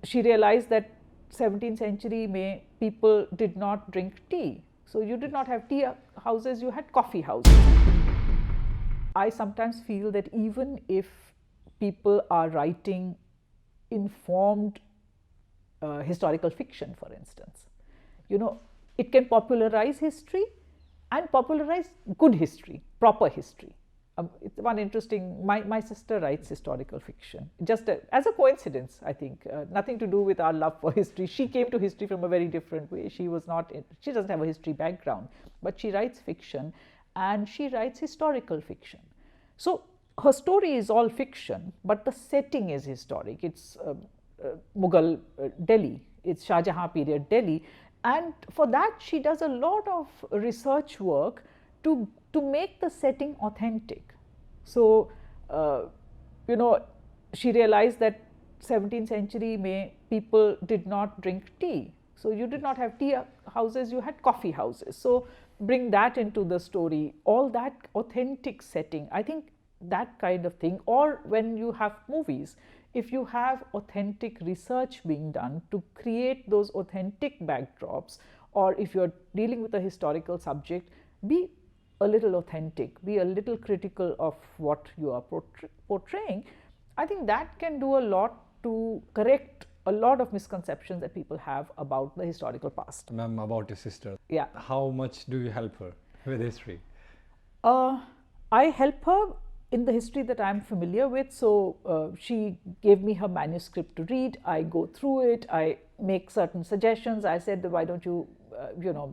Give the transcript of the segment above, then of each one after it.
she realized that 17th century में people did not drink tea. So you did not have tea houses, you had coffee houses. I sometimes feel that even if people are writing informed historical fiction, for instance, it can popularize history and popularize good history, proper history. It's one interesting, my sister writes historical fiction, just as a coincidence, I think, nothing to do with our love for history. She came to history from a very different way. She doesn't have a history background, but she writes fiction and she writes historical fiction. So her story is all fiction, but the setting is historic. It's Mughal Delhi, it's Shah Jahan period Delhi, and for that she does a lot of research work to make the setting authentic. So, she realized that 17th century में people did not drink tea. So you did not have tea houses, you had coffee houses. So bring that into the story, all that authentic setting. I think that kind of thing, or when you have movies, if you have authentic research being done to create those authentic backdrops, or if you're dealing with a historical subject, be a little authentic, be a little critical of what you are portraying. I think that can do a lot to correct a lot of misconceptions that people have about the historical past. Ma'am, about your sister. Yeah. How much do you help her with history? I help her in the history that I'm familiar with. So she gave me her manuscript to read. I go through it. I make certain suggestions. I said, why don't you,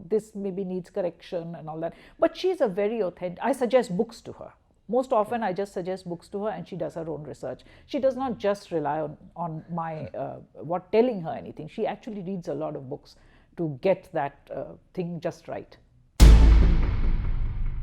this maybe needs correction and all that. But she's a very authentic. I suggest books to her. Most often I just suggest books to her and she does her own research. She does not just rely on my telling her anything. She actually reads a lot of books to get that thing just right.